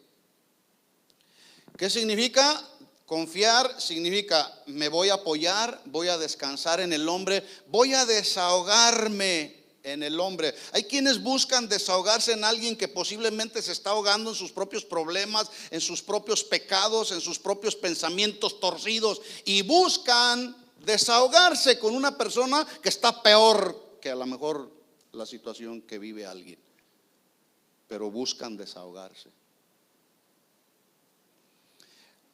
¿Qué significa? Confiar significa: me voy a apoyar, voy a descansar en el hombre, voy a desahogarme en el hombre. Hay quienes buscan desahogarse en alguien que posiblemente se está ahogando en sus propios problemas, en sus propios pecados, en sus propios pensamientos torcidos, y buscan desahogarse con una persona que está peor que a lo mejor la situación que vive alguien, pero buscan desahogarse.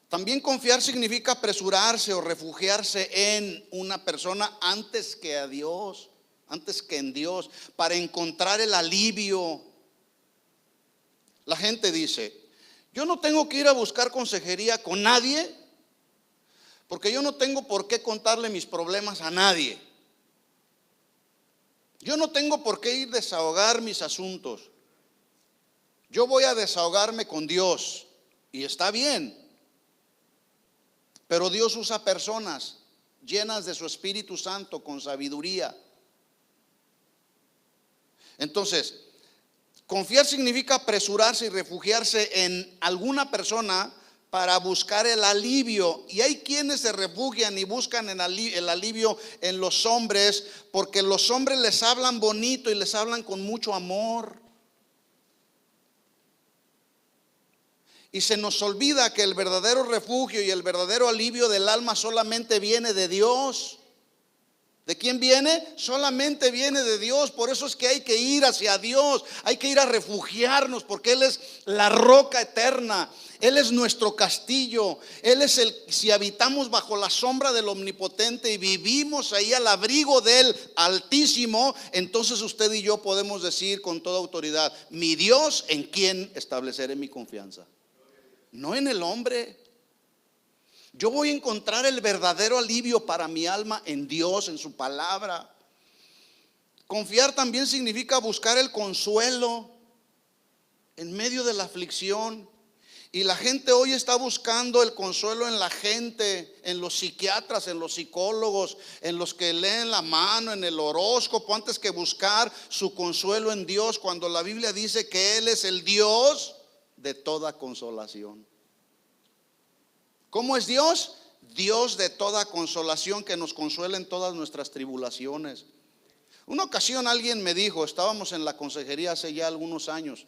También confiar significa apresurarse o refugiarse en una persona antes que a Dios, antes que en Dios, para encontrar el alivio. La gente dice: yo no tengo que ir a buscar consejería con nadie, porque yo no tengo por qué contarle mis problemas a nadie. Yo no tengo por qué ir a desahogar mis asuntos. Yo voy a desahogarme con Dios. Y está bien. Pero Dios usa personas llenas de su Espíritu Santo con sabiduría. Entonces, Confiar significa apresurarse y refugiarse en alguna persona para buscar el alivio. Y hay quienes se refugian y buscan el alivio en los hombres, porque los hombres les hablan bonito y les hablan con mucho amor. Y se nos olvida que el verdadero refugio y el verdadero alivio del alma solamente viene de Dios. ¿De quién viene? Solamente viene de Dios. Por eso es que hay que ir hacia Dios. Hay que ir a refugiarnos, porque Él es la roca eterna. Él es nuestro castillo. Él es si habitamos bajo la sombra del Omnipotente y vivimos ahí al abrigo del Altísimo, entonces usted y yo podemos decir con toda autoridad: mi Dios, en quien estableceré mi confianza. No en el hombre. Yo voy a encontrar el verdadero alivio para mi alma en Dios, en su palabra. Confiar también significa buscar el consuelo en medio de la aflicción. Y la gente hoy está buscando el consuelo en la gente, en los psiquiatras, en los psicólogos, en los que leen la mano, en el horóscopo, antes que buscar su consuelo en Dios, cuando la Biblia dice que Él es el Dios de toda consolación. ¿Cómo es Dios? Dios de toda consolación, que nos consuela en todas nuestras tribulaciones. Una ocasión alguien me dijo, estábamos en la consejería hace ya algunos años,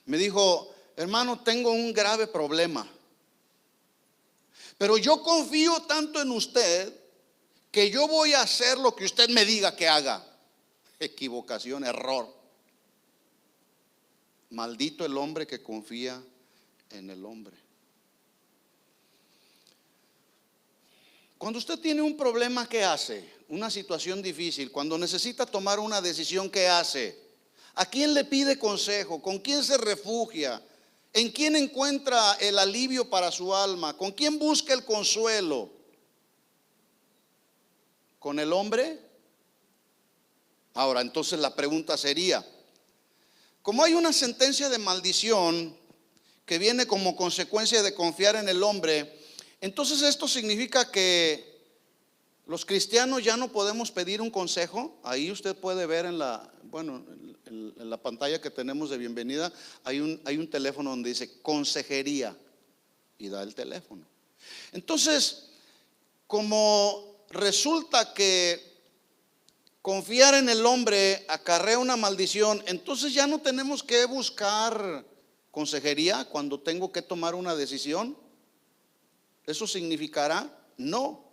me dijo: hermano, tengo un grave problema, pero yo confío tanto en usted que yo voy a hacer lo que usted me diga que haga. Equivocación, error. Maldito el hombre que confía en el hombre. Cuando usted tiene un problema, ¿qué hace? Una situación difícil, cuando necesita tomar una decisión, ¿qué hace? ¿A quién le pide consejo? ¿Con quién se refugia? ¿En quién encuentra el alivio para su alma? ¿Con quién busca el consuelo? ¿Con el hombre? Ahora, entonces la pregunta sería: como hay una sentencia de maldición que viene como consecuencia de confiar en el hombre, entonces esto significa que los cristianos ya no podemos pedir un consejo. Ahí usted puede ver en la pantalla que tenemos de bienvenida, hay un teléfono donde dice consejería y da el teléfono. Entonces, como resulta que confiar en el hombre acarrea una maldición, entonces ya no tenemos que buscar consejería cuando tengo que tomar una decisión. ¿Eso significará? No.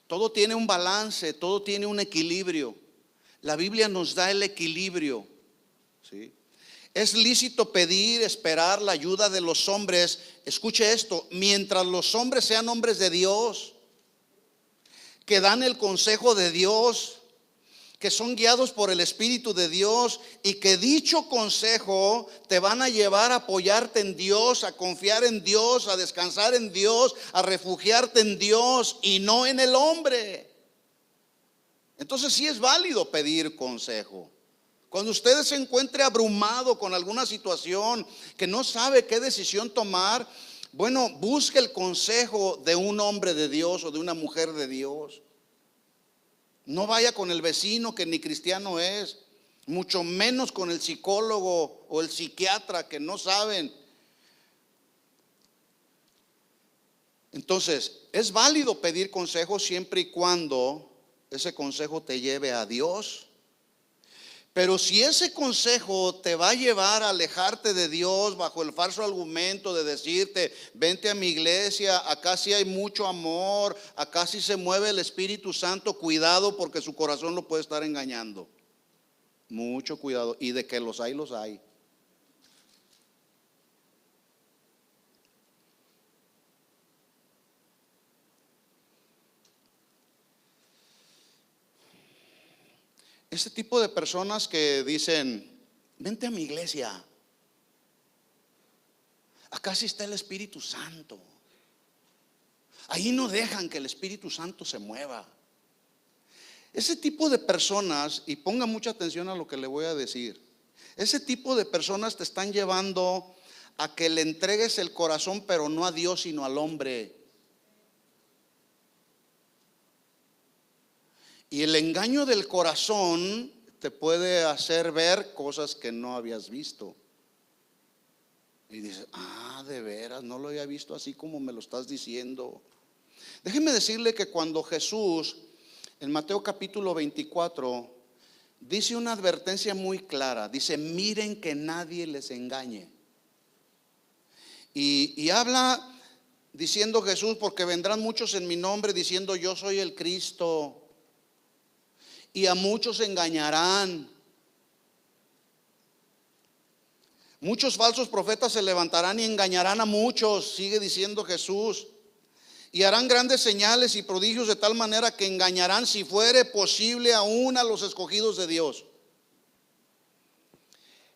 Todo tiene un balance, todo tiene un equilibrio. La Biblia nos da el equilibrio, ¿sí? Es lícito pedir, esperar la ayuda de los hombres. Escuche esto: mientras los hombres sean hombres de Dios, que dan el consejo de Dios, que son guiados por el Espíritu de Dios, y que dicho consejo te van a llevar a apoyarte en Dios, a confiar en Dios, a descansar en Dios, a refugiarte en Dios y no en el hombre. Entonces sí es válido pedir consejo. Cuando usted se encuentre abrumado con alguna situación, que no sabe qué decisión tomar, bueno, busque el consejo de un hombre de Dios o de una mujer de Dios. No vaya con el vecino que ni cristiano es, mucho menos con el psicólogo o el psiquiatra que no saben. Entonces, es válido pedir consejo siempre y cuando ese consejo te lleve a Dios. Pero si ese consejo te va a llevar a alejarte de Dios bajo el falso argumento de decirte: vente a mi iglesia, acá sí hay mucho amor, acá sí se mueve el Espíritu Santo, cuidado, porque su corazón lo puede estar engañando. Mucho cuidado. Y de que los hay, los hay. Ese tipo de personas que dicen: vente a mi iglesia, acá sí está el Espíritu Santo. Ahí no dejan que el Espíritu Santo se mueva. Ese tipo de personas, y ponga mucha atención a lo que le voy a decir, ese tipo de personas te están llevando a que le entregues el corazón, pero no a Dios sino al hombre. Y el engaño del corazón te puede hacer ver cosas que no habías visto. Y dices, de veras, no lo había visto así como me lo estás diciendo. Déjeme decirle que cuando Jesús, en Mateo capítulo 24, dice una advertencia muy clara. Dice, miren que nadie les engañe. Y habla diciendo Jesús, porque vendrán muchos en mi nombre diciendo yo soy el Cristo, y a muchos engañarán. Muchos falsos profetas se levantarán y engañarán a muchos, sigue diciendo Jesús. Y harán grandes señales y prodigios de tal manera que engañarán, si fuere posible, aún a los escogidos de Dios.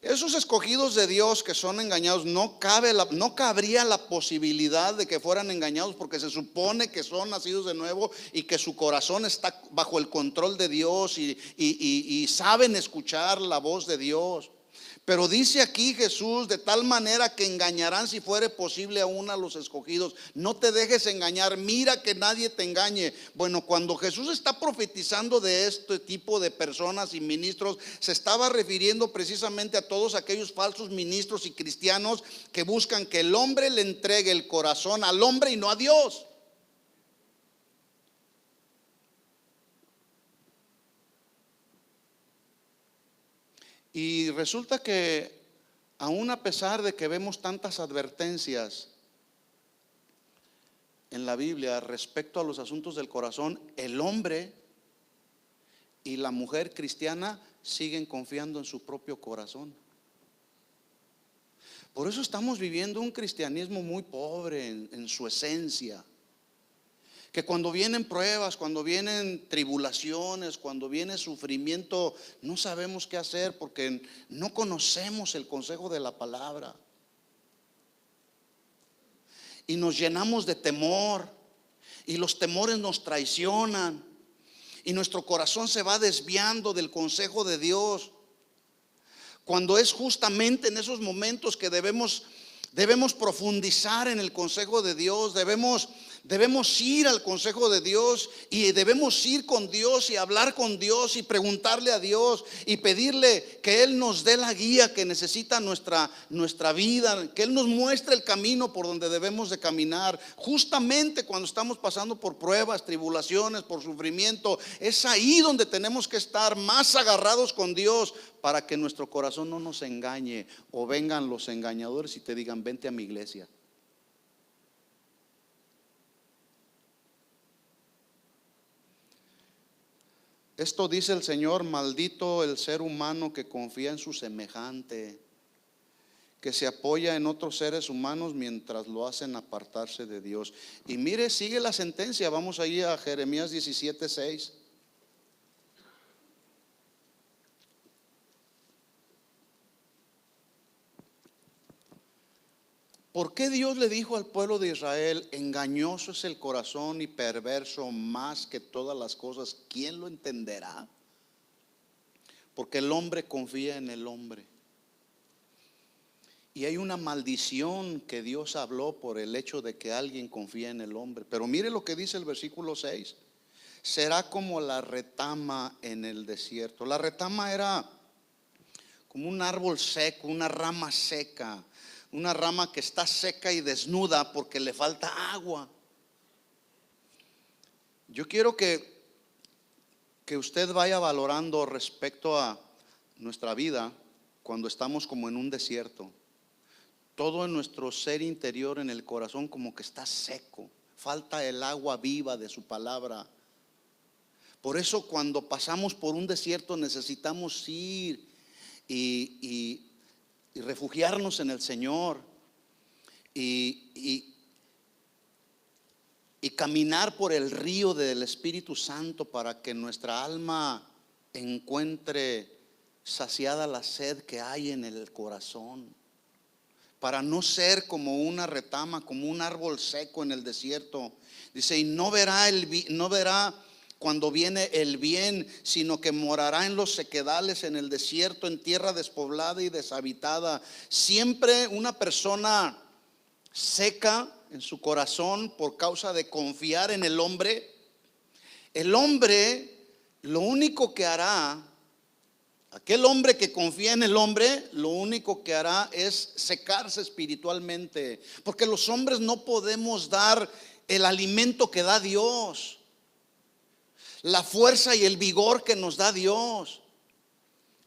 Esos escogidos de Dios que son engañados, no cabría la posibilidad de que fueran engañados, porque se supone que son nacidos de nuevo y que su corazón está bajo el control de Dios y saben escuchar la voz de Dios. Pero dice aquí Jesús, de tal manera que engañarán, si fuere posible, aún a los escogidos. No te dejes engañar, mira que nadie te engañe. Bueno, cuando Jesús está profetizando de este tipo de personas y ministros, se estaba refiriendo precisamente a todos aquellos falsos ministros y cristianos que buscan que el hombre le entregue el corazón al hombre y no a Dios. Y resulta que aún a pesar de que vemos tantas advertencias en la Biblia respecto a los asuntos del corazón, el hombre y la mujer cristiana siguen confiando en su propio corazón. Por eso estamos viviendo un cristianismo muy pobre en su esencia. Que cuando vienen pruebas, cuando vienen tribulaciones, cuando viene sufrimiento, no sabemos qué hacer porque no conocemos el consejo de la palabra. Y nos llenamos de temor, y los temores nos traicionan, y nuestro corazón se va desviando del consejo de Dios. Cuando es justamente en esos momentos que debemos profundizar en el consejo de Dios, debemos ir al consejo de Dios y debemos ir con Dios y hablar con Dios y preguntarle a Dios y pedirle que Él nos dé la guía que necesita nuestra vida, que Él nos muestre el camino por donde debemos de caminar. Justamente cuando estamos pasando por pruebas, tribulaciones, por sufrimiento, es ahí donde tenemos que estar más agarrados con Dios para que nuestro corazón no nos engañe o vengan los engañadores y te digan vente a mi iglesia. Esto dice el Señor: maldito el ser humano que confía en su semejante, que se apoya en otros seres humanos mientras lo hacen apartarse de Dios. Y mire, sigue la sentencia. Vamos ahí a Jeremías 17:6. ¿Por qué Dios le dijo al pueblo de Israel, engañoso es el corazón y perverso más que todas las cosas? ¿Quién lo entenderá? Porque el hombre confía en el hombre. Y hay una maldición que Dios habló por el hecho de que alguien confía en el hombre. Pero mire lo que dice el versículo 6. Será como la retama en el desierto. La retama era como un árbol seco, una rama seca. Una rama que está seca y desnuda porque le falta agua. Yo quiero que usted vaya valorando respecto a nuestra vida cuando estamos como en un desierto. Todo en nuestro ser interior, en el corazón, como que está seco. Falta el agua viva de su palabra. Por eso cuando pasamos por un desierto necesitamos ir y refugiarnos en el Señor y caminar por el río del Espíritu Santo para que nuestra alma encuentre saciada la sed que hay en el corazón, para no ser como una retama, como un árbol seco en el desierto. Dice, y no verá cuando viene el bien, sino que morará en los sequedales, en el desierto, en tierra despoblada y deshabitada. Siempre una persona seca en su corazón por causa de confiar en el hombre. El hombre lo único que hará Aquel hombre que confía en el hombre, lo único que hará es secarse espiritualmente, porque los hombres no podemos dar el alimento que da Dios, la fuerza y el vigor que nos da Dios.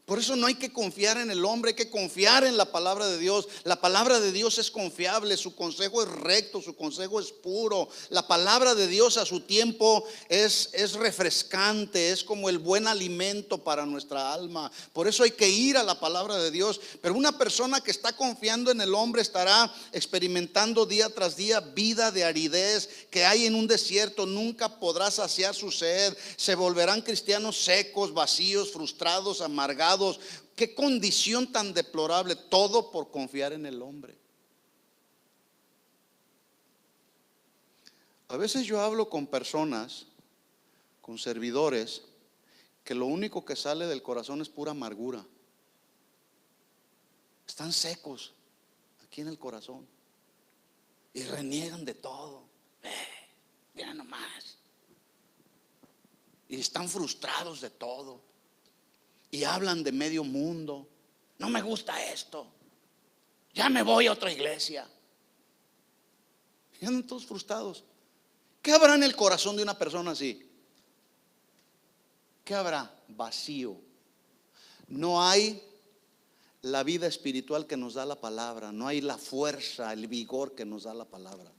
Por eso no hay que confiar en el hombre, hay que confiar en la palabra de Dios. La palabra de Dios es confiable, su consejo es recto, su consejo es puro. La palabra de Dios a su tiempo es refrescante, es como el buen alimento para nuestra alma. Por eso hay que ir a la palabra de Dios. Pero una persona que está confiando en el hombre estará experimentando día tras día vida de aridez que hay en un desierto. Nunca podrá saciar su sed. Se volverán cristianos secos, vacíos, frustrados, amargados. Qué condición tan deplorable, todo por confiar en el hombre. A veces yo hablo con personas, con servidores, que lo único que sale del corazón es pura amargura. Están secos aquí en el corazón y reniegan de todo. Mira nomás. Y están frustrados de todo. Y hablan de medio mundo. No me gusta esto. Ya me voy a otra iglesia. Y andan todos frustrados. ¿Qué habrá en el corazón de una persona así? ¿Qué habrá? Vacío. No hay la vida espiritual que nos da la palabra. No hay la fuerza, el vigor que nos da la palabra.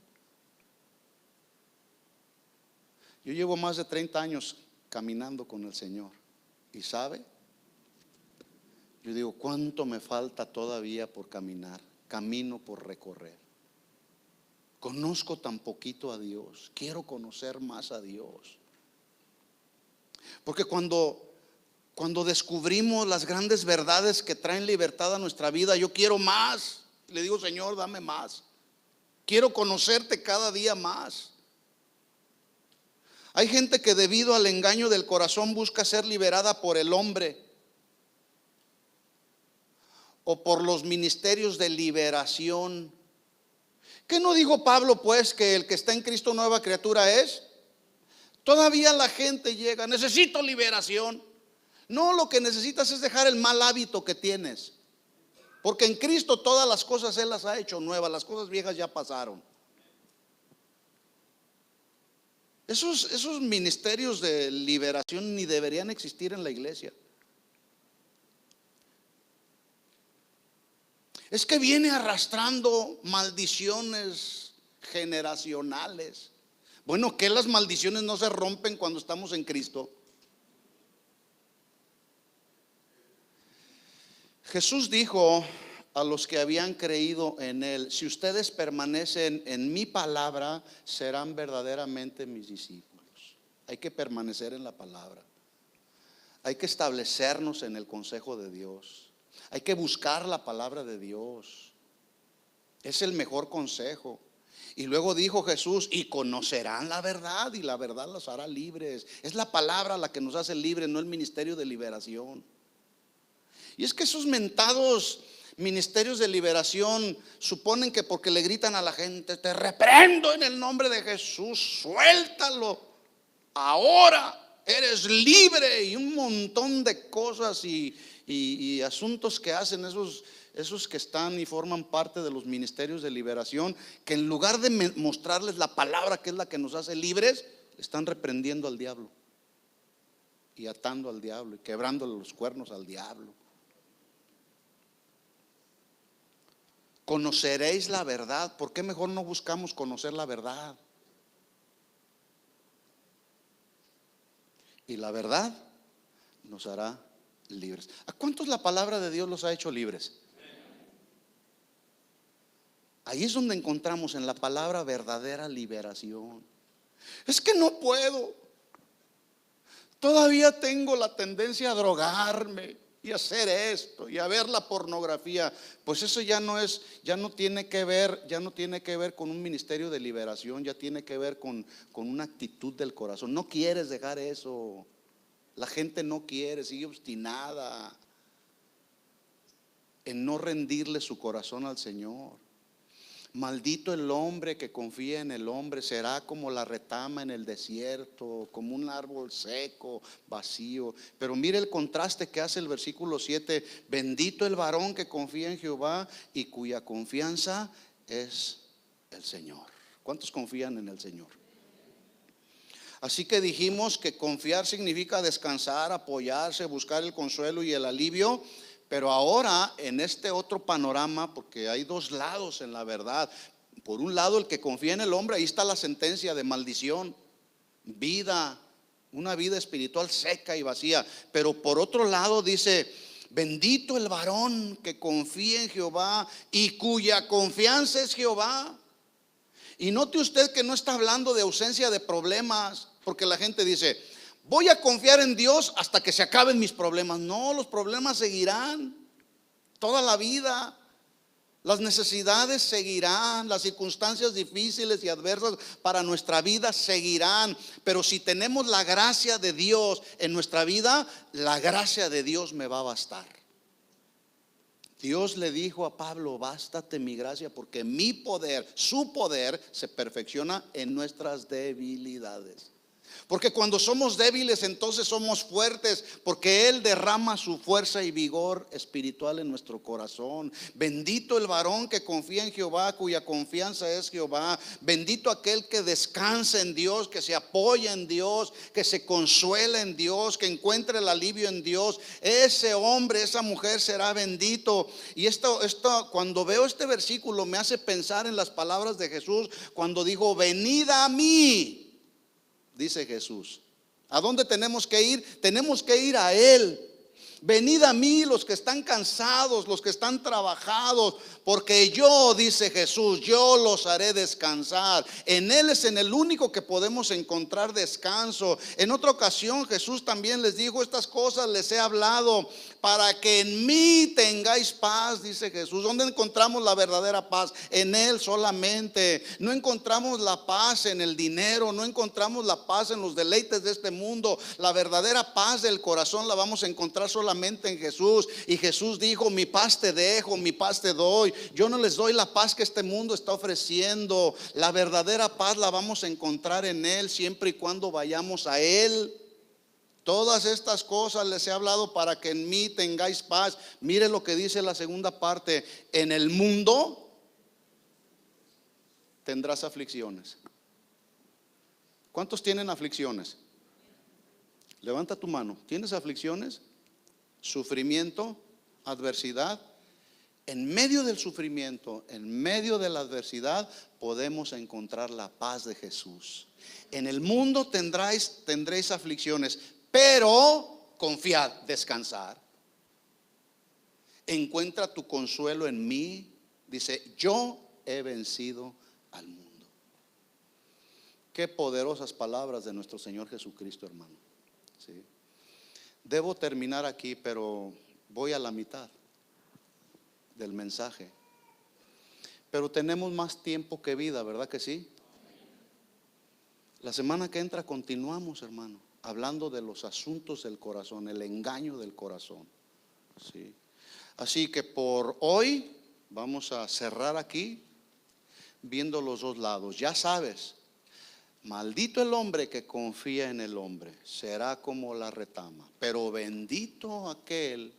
Yo llevo más de 30 años caminando con el Señor. ¿Y sabe? Yo digo, ¿cuánto me falta todavía por caminar? Camino por recorrer. Conozco tan poquito a Dios. Quiero conocer más a Dios. Porque cuando descubrimos las grandes verdades que traen libertad a nuestra vida, yo quiero más. Le digo, Señor, dame más. Quiero conocerte cada día más. Hay gente que debido al engaño del corazón busca ser liberada por el hombre o por los ministerios de liberación. ¿Qué no dijo Pablo pues que el que está en Cristo nueva criatura es? Todavía la gente llega, necesito liberación. No, lo que necesitas es dejar el mal hábito que tienes, porque en Cristo todas las cosas Él las ha hecho nuevas, las cosas viejas ya pasaron. Esos ministerios de liberación ni deberían existir en la iglesia. Es que viene arrastrando maldiciones generacionales. Bueno, ¿que las maldiciones no se rompen cuando estamos en Cristo? Jesús dijo a los que habían creído en Él: si ustedes permanecen en mi palabra, serán verdaderamente mis discípulos. Hay que permanecer en la palabra. Hay que establecernos en el consejo de Dios. Hay que buscar la palabra de Dios. Es el mejor consejo. Y luego dijo Jesús: y conocerán la verdad, y la verdad los hará libres. Es la palabra la que nos hace libres, no el ministerio de liberación. Y es que esos mentados ministerios de liberación suponen que porque le gritan a la gente: te reprendo en el nombre de Jesús, suéltalo, ahora eres libre, y un montón de cosas y asuntos que hacen esos que están y forman parte de los ministerios de liberación, que en lugar de mostrarles la palabra, que es la que nos hace libres, están reprendiendo al diablo y atando al diablo y quebrándole los cuernos al diablo. Conoceréis la verdad. ¿Por qué mejor no buscamos conocer la verdad? Y la verdad nos hará libres. ¿A cuántos la palabra de Dios los ha hecho libres? Ahí es donde encontramos en la palabra verdadera liberación. Es que no puedo. Todavía tengo la tendencia a drogarme y hacer esto y a ver la pornografía. Pues eso ya no tiene que ver con un ministerio de liberación, ya tiene que ver con una actitud del corazón. No quieres dejar eso. La gente no quiere, sigue obstinada en no rendirle su corazón al Señor. Maldito el hombre que confía en el hombre, será como la retama en el desierto, como un árbol seco, vacío. Pero mire el contraste que hace el versículo 7. Bendito el varón que confía en Jehová y cuya confianza es el Señor. ¿Cuántos confían en el Señor? Así que dijimos que confiar significa descansar, apoyarse, buscar el consuelo y el alivio. Pero ahora en este otro panorama, porque hay dos lados en la verdad. Por un lado, el que confía en el hombre, ahí está la sentencia de maldición, vida, una vida espiritual seca y vacía. Pero por otro lado dice: bendito el varón que confía en Jehová y cuya confianza es Jehová. Y note usted que no está hablando de ausencia de problemas, porque la gente dice: voy a confiar en Dios hasta que se acaben mis problemas. No, los problemas seguirán toda la vida. Las necesidades seguirán, las circunstancias difíciles y adversas para nuestra vida seguirán. Pero si tenemos la gracia de Dios en nuestra vida, la gracia de Dios me va a bastar. Dios le dijo a Pablo: bástate mi gracia, porque mi poder, su poder, se perfecciona en nuestras debilidades. Porque cuando somos débiles, entonces somos fuertes, porque Él derrama su fuerza y vigor espiritual en nuestro corazón. Bendito el varón que confía en Jehová, cuya confianza es Jehová. Bendito aquel que descansa en Dios, que se apoya en Dios, que se consuela en Dios, que encuentre el alivio en Dios. Ese hombre, esa mujer será bendito. Y esto, cuando veo este versículo, me hace pensar en las palabras de Jesús cuando dijo: venid a mí. Dice Jesús, ¿a dónde tenemos que ir? Tenemos que ir a Él. Venid a mí los que están cansados, los que están trabajados, porque yo, dice Jesús, yo los haré descansar. En Él es en el único que podemos encontrar descanso. En otra ocasión Jesús también les dijo: estas cosas les he hablado para que en mí tengáis paz, dice Jesús. ¿Dónde encontramos la verdadera paz? En Él solamente. No encontramos la paz en el dinero, no encontramos la paz en los deleites de este mundo. La verdadera paz del corazón la vamos a encontrar solamente en Jesús. Y Jesús dijo: mi paz te dejo, mi paz te doy. Yo no les doy la paz que este mundo está ofreciendo. La verdadera paz la vamos a encontrar en Él, siempre y cuando vayamos a Él. Todas estas cosas les he hablado para que en mí tengáis paz. Mire lo que dice la segunda parte: en el mundo tendrás aflicciones. ¿Cuántos tienen aflicciones? Levanta tu mano. ¿Tienes aflicciones? Sufrimiento, adversidad. En medio del sufrimiento, en medio de la adversidad, podemos encontrar la paz de Jesús. En el mundo tendréis aflicciones, pero confiad, descansar. Encuentra tu consuelo en mí. Dice: yo he vencido al mundo. Qué poderosas palabras de nuestro Señor Jesucristo, hermano. ¿Sí? Debo terminar aquí, pero voy a la mitad del mensaje. Pero tenemos más tiempo que vida, ¿verdad que sí? La semana que entra continuamos, hermano, hablando de los asuntos del corazón, el engaño del corazón. ¿Sí? Así que por hoy vamos a cerrar aquí viendo los dos lados. Ya sabes, maldito el hombre que confía en el hombre, será como la retama. Pero bendito aquel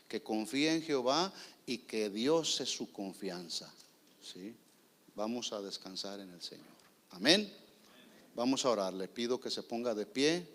que confía en Jehová y que Dios es su confianza. ¿Sí? Vamos a descansar en el Señor. Amén. Vamos a orar. Le pido que se ponga de pie.